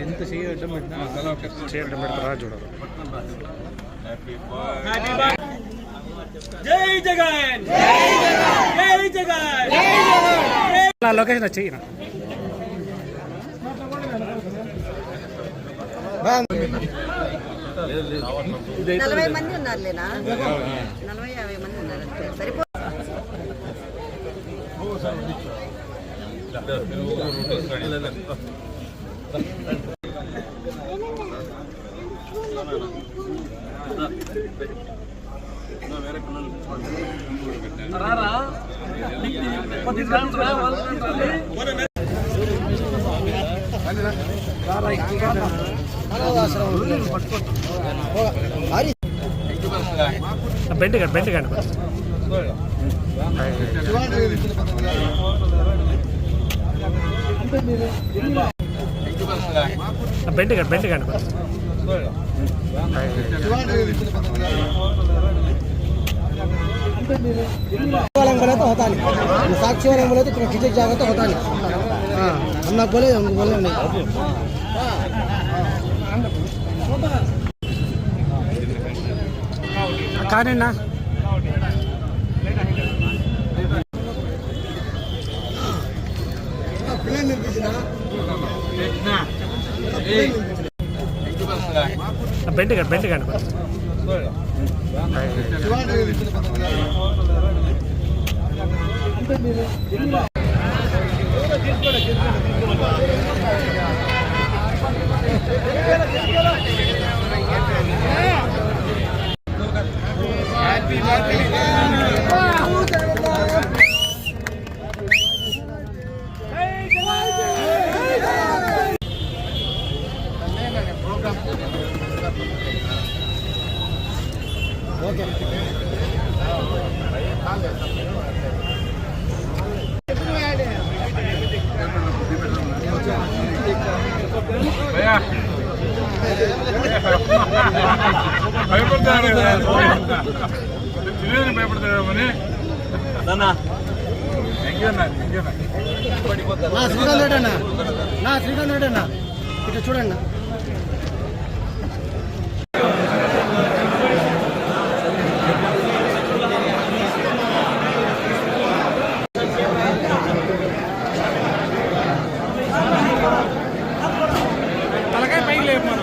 ఎంత చేయడం పెడతారా చూడాలి. జై జగన్, జై జగన్. లొకేషన్ వచ్చి 40 మంది ఉన్నారు లేనా, 40-50 మంది ఉన్నారు సరిపో. బెండ్ కండి బెండ్ కండి बोले तो होता नहीं, साक्षी वाले बोले तो खिचक जाएगा तो होता नहीं. हम ना बोले, हमको बोले नहीं. కానీ నా బెండ్ కండి బెండ్ కండి భయపడతామని శ్రీకాంత్ రెడ్డి అన్న, శ్రీకాంత్ రెడ్డి అన్న ఇట్లా చూడండి. తలకాయ పైకి లేపు మనం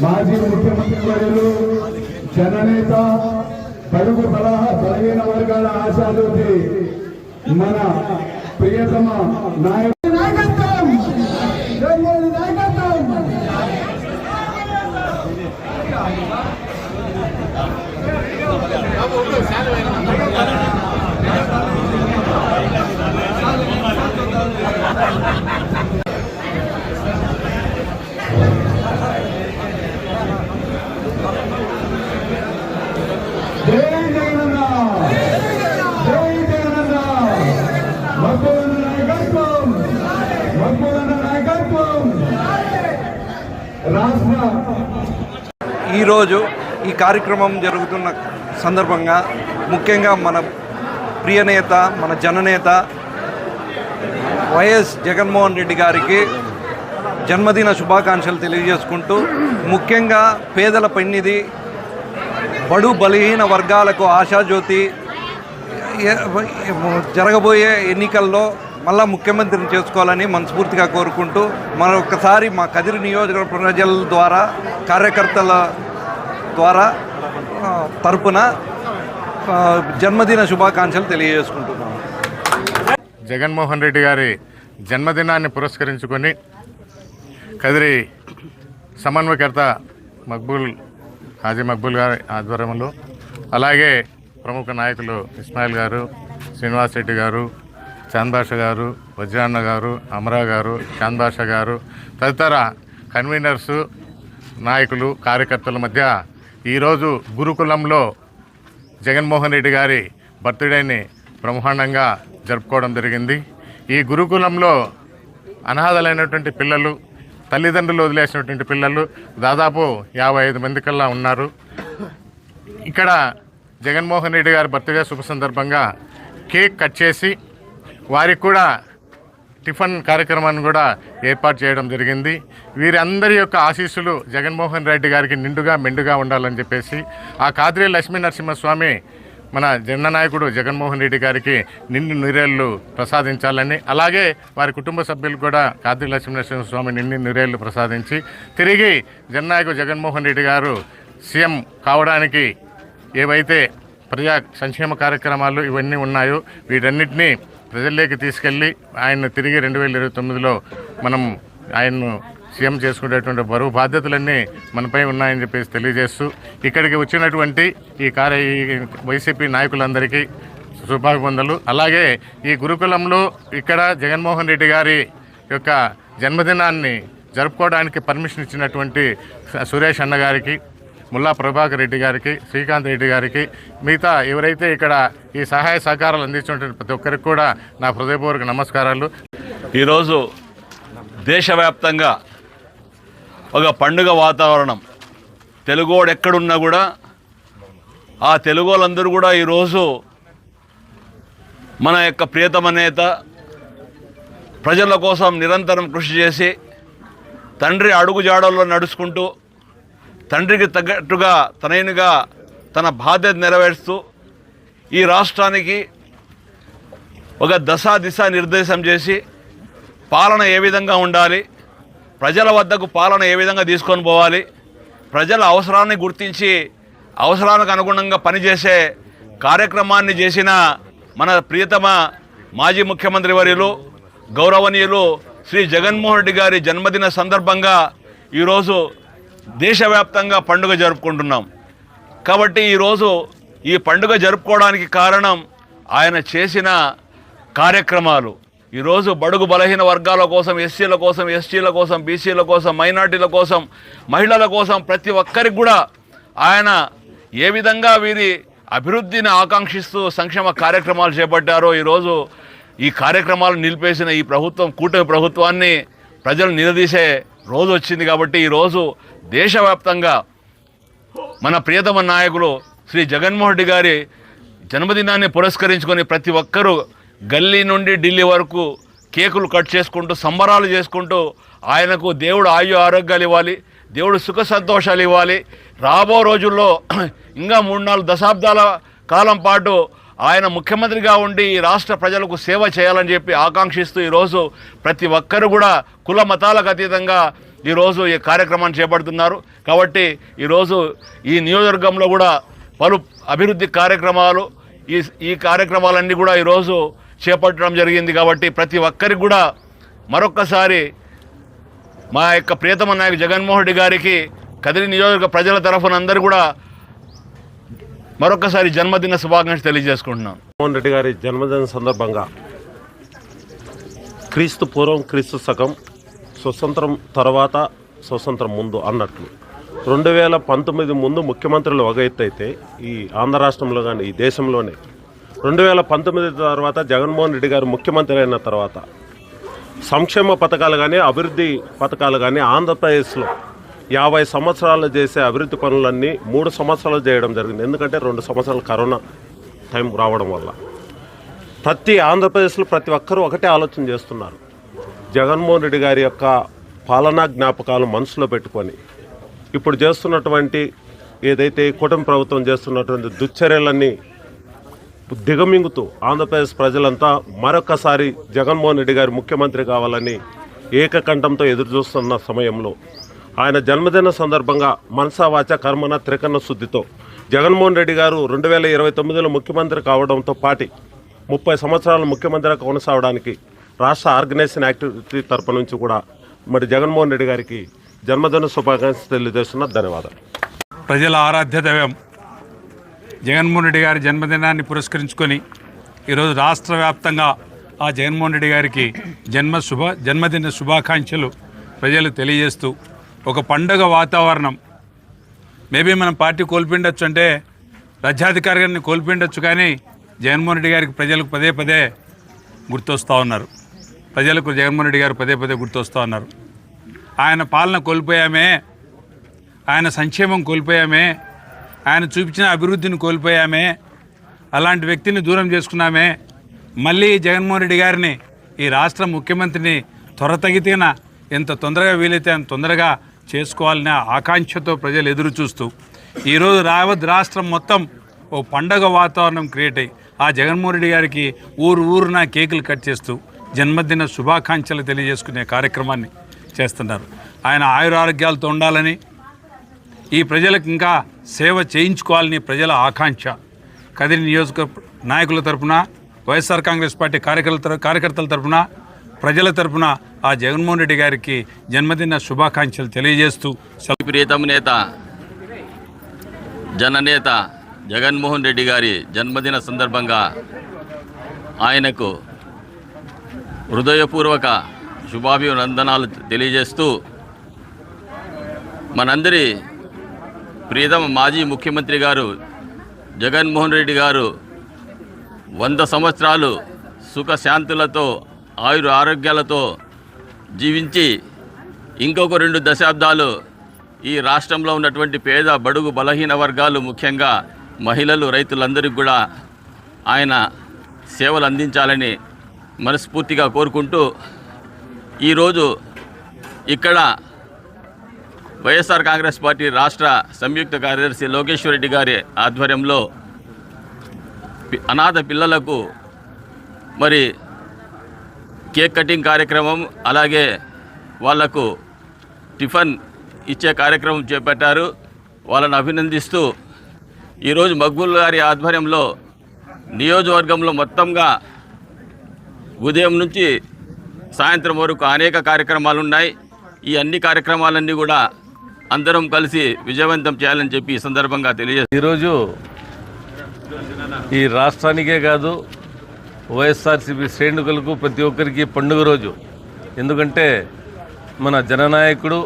మాజీ ముఖ్యమంత్రి వర్యులు జననేత బడుగు బలహీన వర్గాల ఆశాజ్యోతి మన ప్రియతమ నాయకత్వం ఈరోజు ఈ కార్యక్రమం జరుగుతున్న సందర్భంగా ముఖ్యంగా మన ప్రియనేత మన జననేత వైఎస్ జగన్మోహన్ రెడ్డి గారికి జన్మదిన శుభాకాంక్షలు తెలియజేసుకుంటూ ముఖ్యంగా పేదల పెన్నిధి బడు బలహీన వర్గాలకు ఆశాజ్యోతి జరగబోయే ఎన్నికల్లో మళ్ళా ముఖ్యమంత్రిని చేసుకోవాలని మనస్ఫూర్తిగా కోరుకుంటూ మరొకసారి మా కదిరి నియోజకవర్గ ప్రజల ద్వారా కార్యకర్తల ద్వారా తరపున జన్మదిన శుభాకాంక్షలు తెలియజేసుకుంటున్నాను. జగన్మోహన్ రెడ్డి గారి జన్మదినాన్ని పురస్కరించుకొని కదిరి సమన్వయకర్త హాజీ మక్బూల్ గారి ఆధ్వర్యంలో, అలాగే ప్రముఖ నాయకులు ఇస్మాయిల్ గారు, శ్రీనివాస్ రెడ్డి గారు, చాంద్ బాషా గారు, వజ్రాన్న గారు, అమరా గారు, చాంద్ బాషా గారు తదితర కన్వీనర్సు, నాయకులు, కార్యకర్తల మధ్య ఈరోజు గురుకులంలో జగన్మోహన్ రెడ్డి గారి బర్త్డేని బ్రహ్మాండంగా జరుపుకోవడం జరిగింది. ఈ గురుకులంలో అనాథలైనటువంటి పిల్లలు, తల్లిదండ్రులు వదిలేసినటువంటి పిల్లలు దాదాపు 55 మంది కల్లా ఉన్నారు. ఇక్కడ జగన్మోహన్ రెడ్డి గారి బర్త్డే శుభ సందర్భంగా కేక్ కట్ చేసి వారికి కూడా టిఫిన్ కార్యక్రమాన్ని కూడా ఏర్పాటు చేయడం జరిగింది. వీరందరి యొక్క ఆశీస్సులు జగన్మోహన్ రెడ్డి గారికి నిండుగా మెండుగా ఉండాలని చెప్పేసి ఆ కాద్రి లక్ష్మీ నరసింహస్వామి మన జననాయకుడు జగన్మోహన్ రెడ్డి గారికి నిండు నూరేళ్లు ప్రసాదించాలని, అలాగే వారి కుటుంబ సభ్యులు కూడా కాద్రి లక్ష్మీ నరసింహస్వామి నిండు నూరేళ్లు ప్రసాదించి తిరిగి జననాయకుడు జగన్మోహన్ రెడ్డి గారు సీఎం కావడానికి ఏవైతే ప్రజా సంక్షేమ కార్యక్రమాలు ఇవన్నీ ఉన్నాయో వీటన్నిటినీ ప్రజల్లోకి తీసుకెళ్ళి ఆయన తిరిగి 2029లో మనం ఆయన్ను సీఎం చేసుకునేటువంటి బరువు బాధ్యతలన్నీ మనపై ఉన్నాయని చెప్పేసి తెలియజేస్తూ ఇక్కడికి వచ్చినటువంటి ఈ వైసీపీ నాయకులందరికీ శుభాభివందనలు. అలాగే ఈ గురుకులంలో ఇక్కడ జగన్మోహన్ రెడ్డి గారి యొక్క జన్మదినాన్ని జరుపుకోవడానికి పర్మిషన్ ఇచ్చినటువంటి సురేష్ అన్న గారికి, ముల్లా ప్రభాకర్ రెడ్డి గారికి, శ్రీకాంత్ రెడ్డి గారికి, మిగతా ఎవరైతే ఇక్కడ ఈ సహాయ సహకారాలు అందించినటువంటి ప్రతి ఒక్కరికి కూడా నా హృదయపూర్వక నమస్కారాలు. ఈరోజు దేశవ్యాప్తంగా ఒక పండుగ వాతావరణం. తెలుగోడు ఎక్కడున్నా కూడా ఆ తెలుగు వాళ్ళందరూ కూడా ఈరోజు మన యొక్క ప్రియతమ నేత ప్రజల కోసం నిరంతరం కృషి చేసి తండ్రి అడుగుజాడల్లో నడుచుకుంటూ తండ్రికి తగ్గట్టుగా తనయునిగా తన బాధ్యత నెరవేరుస్తూ ఈ రాష్ట్రానికి ఒక దిశ నిర్దేశం చేసి పాలన ఏ విధంగా ఉండాలి, ప్రజల వద్దకు పాలన ఏ విధంగా తీసుకొని పోవాలి, ప్రజల అవసరాన్ని గుర్తించి అవసరానికి అనుగుణంగా పనిచేసే కార్యక్రమాన్ని చేసిన మన ప్రియతమ మాజీ ముఖ్యమంత్రి వర్యులు గౌరవనీయులు శ్రీ జగన్మోహన్ రెడ్డి గారి జన్మదిన సందర్భంగా ఈరోజు దేశవ్యాప్తంగా పండుగ జరుపుకుంటున్నాం. కాబట్టి ఈరోజు ఈ పండుగ జరుపుకోవడానికి కారణం ఆయన చేసిన కార్యక్రమాలు. ఈరోజు బడుగు బలహీన వర్గాల కోసం, ఎస్సీల కోసం, ఎస్టీల కోసం, బీసీల కోసం, మైనార్టీల కోసం, మహిళల కోసం ప్రతి ఒక్కరికి కూడా ఆయన ఏ విధంగా వీరి అభివృద్ధిని ఆకాంక్షిస్తూ సంక్షేమ కార్యక్రమాలు చేపట్టారో ఈరోజు ఈ కార్యక్రమాలు నిలిపేసిన ఈ ప్రభుత్వం, కూటమి ప్రభుత్వాన్ని ప్రజలు నిలదీసే రోజు వచ్చింది. కాబట్టి ఈరోజు దేశవ్యాప్తంగా మన ప్రియతమ నాయకులు శ్రీ జగన్మోహన్ రెడ్డి గారి జన్మదినాన్ని పురస్కరించుకొని ప్రతి ఒక్కరూ గల్లీ నుండి ఢిల్లీ వరకు కేకులు కట్ చేసుకుంటూ సంబరాలు చేసుకుంటూ ఆయనకు దేవుడు ఆయు ఆరోగ్యాలు ఇవ్వాలి, దేవుడు సుఖ సంతోషాలు ఇవ్వాలి. రాబో రోజుల్లో ఇంకా 3-4 దశాబ్దాల కాలం పాటు ఆయన ముఖ్యమంత్రిగా ఉండి ఈ రాష్ట్ర ప్రజలకు సేవ చేయాలని చెప్పి ఆకాంక్షిస్తూ ఈరోజు ప్రతి ఒక్కరు కూడా కుల మతాలకు అతీతంగా ఈరోజు ఈ కార్యక్రమాన్ని చేపడుతున్నారు. కాబట్టి ఈరోజు ఈ నియోజకవర్గంలో కూడా పలు అభివృద్ధి కార్యక్రమాలు ఈ కార్యక్రమాలన్నీ కూడా ఈరోజు చేపట్టడం జరిగింది. కాబట్టి ప్రతి ఒక్కరికి కూడా మరొక్కసారి మా యొక్క ప్రియతమ నాయకుడు జగన్మోహన్ రెడ్డి గారికి కదిరి నియోజకవర్గ ప్రజల తరఫున అందరూ కూడా మరొకసారి జన్మదిన శుభాకాంక్షలు తెలియజేసుకుంటున్నాం. జగన్మోహన్ రెడ్డి గారి జన్మదిన సందర్భంగా క్రీస్తు పూర్వం క్రీస్తు శకం, స్వతంత్రం తర్వాత స్వతంత్రం ముందు అన్నట్లు 2019 ముందు ముఖ్యమంత్రులు ఒక ఎత్తు అయితే ఈ ఆంధ్ర రాష్ట్రంలో కానీ ఈ దేశంలోనే 2019 తర్వాత జగన్మోహన్ రెడ్డి గారు ముఖ్యమంత్రి అయిన తర్వాత సంక్షేమ పథకాలు కానీ అభివృద్ధి పథకాలు కానీ ఆంధ్రప్రదేశ్లో 50 సంవత్సరాలు చేసే అభివృద్ధి పనులన్నీ 3 సంవత్సరాలు చేయడం జరిగింది. ఎందుకంటే 2 సంవత్సరాలు కరోనా టైం రావడం వల్ల ప్రతి ఆంధ్రప్రదేశ్లో ప్రతి ఒక్కరూ ఒకటే ఆలోచన చేస్తున్నారు. జగన్మోహన్ రెడ్డి గారి యొక్క పాలనా జ్ఞాపకాలు మనసులో పెట్టుకొని ఇప్పుడు చేస్తున్నటువంటి ఏదైతే కూటమి ప్రభుత్వం చేస్తున్నటువంటి దుశ్చర్యలన్నీ దిగమింగుతూ ఆంధ్రప్రదేశ్ ప్రజలంతా మరొకసారి జగన్మోహన్ రెడ్డి గారి ముఖ్యమంత్రి కావాలని ఏకకంఠంతో ఎదురుచూస్తున్న సమయంలో ఆయన జన్మదిన సందర్భంగా మనసా వాచ కర్మన త్రికరణ శుద్ధితో జగన్మోహన్ రెడ్డి గారు 2029లో ముఖ్యమంత్రి కావడంతో పాటు 30 సంవత్సరాలు ముఖ్యమంత్రిగా కొనసాగడానికి రాష్ట్ర ఆర్గనైజేషన్ యాక్టివిటీ తరపు నుంచి కూడా మరి జగన్మోహన్ రెడ్డి గారికి జన్మదిన శుభాకాంక్షలు తెలియజేస్తున్నా. ధన్యవాదాలు. ప్రజల ఆరాధ్య దైవం జగన్మోహన్ రెడ్డి గారి జన్మదినాన్ని పురస్కరించుకొని ఈరోజు రాష్ట్ర వ్యాప్తంగా ఆ జగన్మోహన్ రెడ్డి గారికి జన్మదిన శుభాకాంక్షలు ప్రజలు తెలియజేస్తూ ఒక పండుగ వాతావరణం. మేబీ మనం పార్టీ కోల్పోయిండొచ్చు, అంటే రాజ్యాధికారాన్ని కోల్పోయిండొచ్చు, కానీ జగన్మోహన్ రెడ్డి గారికి ప్రజలకు పదే పదే గుర్తొస్తూ ఉన్నారు. ప్రజలకు జగన్మోహన్ రెడ్డి గారు పదే పదే గుర్తొస్తూ ఉన్నారు. ఆయన పాలన కోల్పోయామే, ఆయన సంక్షేమం కోల్పోయామే, ఆయన చూపించిన అభివృద్ధిని కోల్పోయామే, అలాంటి వ్యక్తిని దూరం చేసుకున్నామే. మళ్ళీ జగన్మోహన్ రెడ్డి గారిని ఈ రాష్ట్ర ముఖ్యమంత్రిని త్వరతగితిన ఎంత తొందరగా వీలైతే అంత తొందరగా చేసుకోవాలనే ఆకాంక్షతో ప్రజలు ఎదురు చూస్తూ ఈరోజు రాష్ట్రం మొత్తం ఓ పండగ వాతావరణం క్రియేట్ అయ్యి ఆ జగన్మోహన్ రెడ్డి గారికి ఊరున కేకులు కట్ చేస్తూ జన్మదిన శుభాకాంక్షలు తెలియజేసుకునే కార్యక్రమాన్ని చేస్తున్నారు. ఆయన ఆయురారోగ్యాలతో ఉండాలని, ఈ ప్రజలకు ఇంకా సేవ చేయించుకోవాలని ప్రజల ఆకాంక్ష. కదిరి నియోజకవర్గ నాయకుల తరఫున, వైఎస్ఆర్ కాంగ్రెస్ పార్టీ కార్యకర్తల తరఫున, ప్రజల తరఫున ఆ జగన్మోహన్ రెడ్డి గారికి జన్మదిన శుభాకాంక్షలు తెలియజేస్తూ ప్రియతమ నేత జననేత జగన్మోహన్ రెడ్డి గారి జన్మదిన సందర్భంగా ఆయనకు హృదయపూర్వక శుభాభినందనాలు తెలియజేస్తూ మనందరి ప్రియతమ మాజీ ముఖ్యమంత్రి గారు జగన్మోహన్ రెడ్డి గారు 100 సంవత్సరాలు సుఖశాంతులతో ఆరోగ్యాలతో జీవించి ఇంకొక 2 దశాబ్దాలు ఈ రాష్ట్రంలో ఉన్నటువంటి పేద బడుగు బలహీన వర్గాలు, ముఖ్యంగా మహిళలు, రైతులందరికీ కూడా ఆయన సేవలు అందించాలని మనస్ఫూర్తిగా కోరుకుంటూ ఈరోజు ఇక్కడ వైఎస్ఆర్ కాంగ్రెస్ పార్టీ రాష్ట్ర సంయుక్త కార్యదర్శి లోకేశ్వర్ రెడ్డి గారి ఆధ్వర్యంలో అనాథ పిల్లలకు మరి కేక్ కటింగ్ కార్యక్రమం, అలాగే వాళ్లకు టిఫిన్ ఇచ్చే కార్యక్రమం చేపట్టారు. వాళ్ళని అభినందిస్తూ ఈరోజు మక్బూల్ గారి ఆధ్వర్యంలో నియోజకవర్గంలో మొత్తంగా ఉదయం నుంచి సాయంత్రం వరకు అనేక కార్యక్రమాలు ఉన్నాయి. ఈ అన్ని కార్యక్రమాలన్నీ కూడా అందరం కలిసి విజయవంతం చేయాలని చెప్పి ఈ సందర్భంగా తెలియజేస్తాం. ఈరోజు ఈ రాష్ట్రానికే కాదు, వైఎస్ఆర్సీపీ శ్రేణుకులకు ప్రతి ఒక్కరికి పండుగ రోజు. ఎందుకంటే మన జననాయకుడు,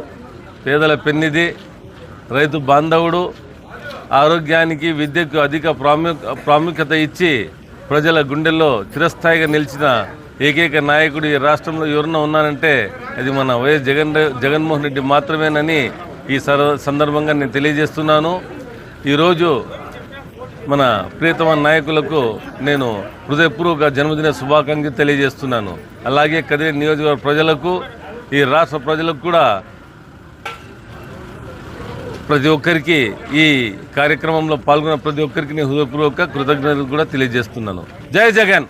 పేదల పెన్నిధి, రైతు బాంధవుడు, ఆరోగ్యానికి విద్యకు అధిక ప్రాముఖ్యత ఇచ్చి ప్రజల గుండెల్లో చిరస్థాయిగా నిలిచిన ఏకైక నాయకుడు ఈ రాష్ట్రంలో ఎవరన్నా ఉన్నారంటే అది మన వైఎస్ జగన్మోహన్ రెడ్డి మాత్రమేనని ఈ సందర్భంగా నేను తెలియజేస్తున్నాను. ఈరోజు మన ప్రియతమ నాయకులకు నేను హృదయపూర్వక జన్మదిన శుభాకాంక్షలు తెలియజేస్తున్నాను. అలాగే కదిరి నియోజకవర్గ ప్రజలకు, ఈ రాష్ట్ర ప్రజలకు కూడా ప్రతి ఒక్కరికి ఈ కార్యక్రమంలో పాల్గొన్న ప్రతి ఒక్కరికి నేను హృదయపూర్వక కృతజ్ఞతలు కూడా తెలియజేస్తున్నాను. జై జగన్.